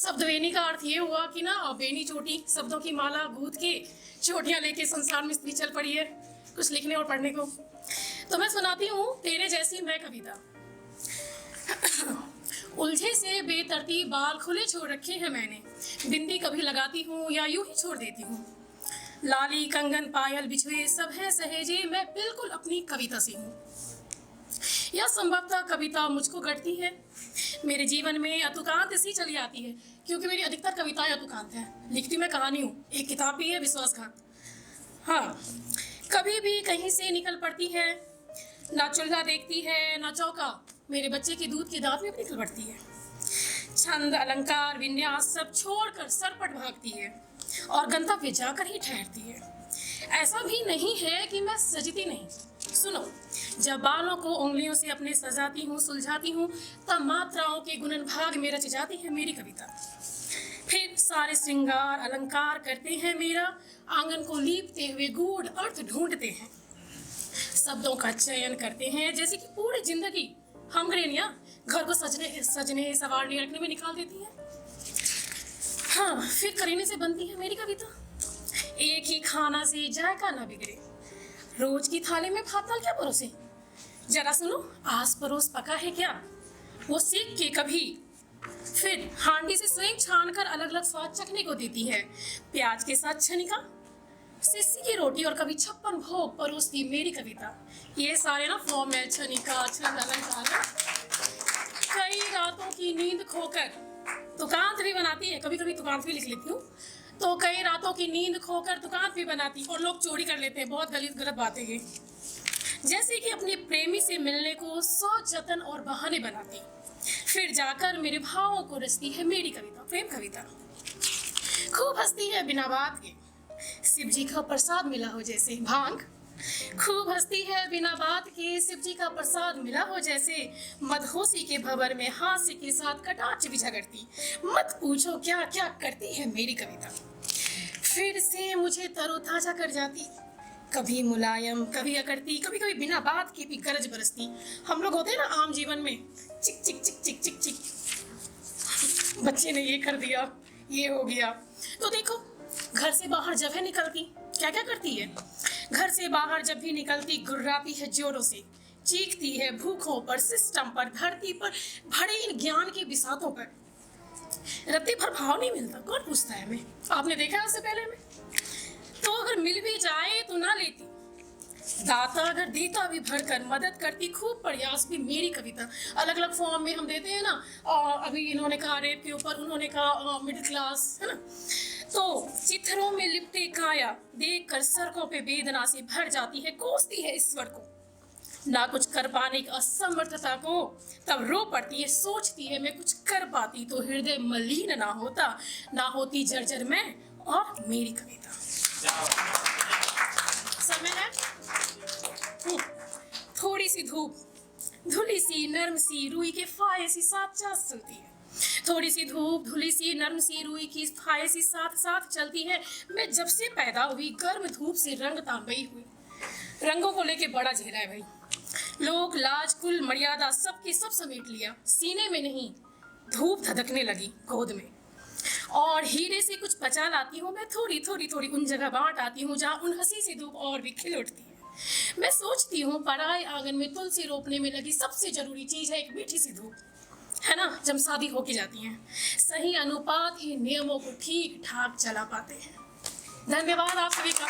शब्द वेनी का अर्थ ये हुआ कि ना बेनी चोटी, शब्दों की माला गूंथ के चोटियां लेके संसार में स्त्री चल पड़ी है कुछ लिखने और पढ़ने को। तो मैं सुनाती हूँ तेरे जैसी मैं कविता। उलझे से बेतरतीब बाल खुले छोड़ रखे हैं मैंने, बिंदी कभी लगाती हूँ या यूं ही छोड़ देती हूँ। लाली कंगन पायल बिछुए सब है सहेजे, मैं बिल्कुल अपनी कविता सी हूँ। या संभवतः कविता मुझको गढ़ती है, मेरे जीवन में अतुकांत सी चली आती है, क्योंकि मेरी अधिकतर कविताएं अतुकांत हैं। लिखती मैं कहानी हूँ, एक किताब भी है विश्वासघात। हाँ, कभी भी कहीं से निकल पड़ती है, ना चूल्हा देखती है ना चौका, मेरे बच्चे की दूध की दांत में निकल पड़ती है। छंद अलंकार विन्यास सब छोड़कर सरपट भागती है और गंतव्य जाकर ही ठहरती है। ऐसा भी नहीं है कि मैं सजती नहीं। सुनो, जब बालों को उंगलियों से अपने सजाती हूँ सुलझाती हूँ, तब मात्राओं के गुणन भाग में रच जाती है मेरी कविता। फिर सारे श्रृंगार अलंकार करते हैं मेरा, आंगन को लीपते हुए गूढ़ अर्थ ढूंढते हैं। शब्दों का चयन करते हैं जैसे कि पूरी जिंदगी हम गृहणियां घर को सजने सवारने रखने में निकाल देती है। हाँ, फिर करीने से बनती है मेरी कविता। एक ही खाना से जायका ना बिगड़े, रोज की थाली में भात दाल क्या परोसे, जरा सुनो आस पड़ोस पका है क्या, वो सीख के कभी फिर हांडी से स्वयं छानकर अलग अलग स्वाद चखने को देती है। प्याज के साथ छनिका, सिस्सी की रोटी और कभी 56 भोग परोसती मेरी कविता। ये सारे ना फॉर्म है, छनिका छंद अलंकार। कई रातों की नींद खोकर तुकांत भी बनाती है, कभी कभी तुकांत भी लिख लेती हूँ। तो कई रातों की नींद खोकर तुकांत भी बनाती और लोग चोरी कर लेते हैं। बहुत गलत बात है ये। जैसे कि अपने प्रेमी से मिलने को 100 जतन और बहाने बनाती, फिर जाकर मेरे भावों को रचती है मेरी कविता, प्रेम कविता। खूब हंसती है बिना बात के, शिव जी का प्रसाद मिला हो जैसे भांग। खूब हंसती है बिना बात के, शिव जी का प्रसाद मिला हो जैसे। मदहोशी के भंवर में हास्य के साथ कटाक्ष भी झगड़ती, मत पूछो क्या क्या करती है मेरी कविता। फिर से मुझे तरोताजा कर जाती, कभी मुलायम कभी अकड़ती, कभी कभी बिना बात के भी गरज बरसती। हम लोग होते हैं ना आम जीवन में, चिक चिक चिक चिक चिक चिक, बच्चे ने ये कर दिया, ये हो गया। तो देखो, घर से बाहर जब है निकलती क्या क्या करती है। घर से बाहर जब भी निकलती गुर्राती है जोरों से, चीखती है भूखों पर, सिस्टम पर, धरती पर भरे इन ज्ञान के बिसातों पर। रत्ती भर भाव नहीं मिलता, कौन पूछता है हमें, आपने देखा है उससे पहले में। तो अगर मिल भी जाए तो ना लेती, दाता अगर देता भी भरकर, मदद करती खूब प्रयास भी मेरी कविता। अलग अलग फॉर्म में हम देते हैं ना, और अभी इन्होंने कहा रेप के ऊपर, उन्होंने कहा मिडिल क्लास, है ना। तो चित्रों में लिपटे काया देख कर सड़कों पे वेदना से भर जाती है, कोसती है ईश्वर को, ना कुछ कर पाने की असमर्थता को। तब रो पड़ती है, सोचती है मैं कुछ कर पाती तो हृदय मलिन ना होता, ना होती जर्जर मैं और मेरी कविता। समय है थोड़ी सी धूप, धुली सी नर्म सी रुई के फाये सी साथ साथ चलती है। थोड़ी सी धूप धुली सी नर्म सी रुई की फाये सी साथ साथ चलती है। मैं जब से पैदा हुई गर्म धूप से रंग तांबई हुई, रंगों को लेके बड़ा झेला है भाई। लोग लाज कुल मर्यादा सबके सब समेट लिया, सीने में नहीं धूप धधकने लगी गोद में। और हीरे से कुछ बचा लाती हूँ मैं, थोड़ी थोड़ी थोड़ी उन जगह बांट आती हूँ जहाँ उन हंसी से धूप और भी खिल उठती है। मैं सोचती हूँ पराए आंगन में तुलसी रोपने में लगी सबसे जरूरी चीज है एक मीठी सी धूप, है ना। जब शादी होके जाती हैं, सही अनुपात ही नियमों को ठीक ठाक चला पाते हैं। धन्यवाद आप सभी का।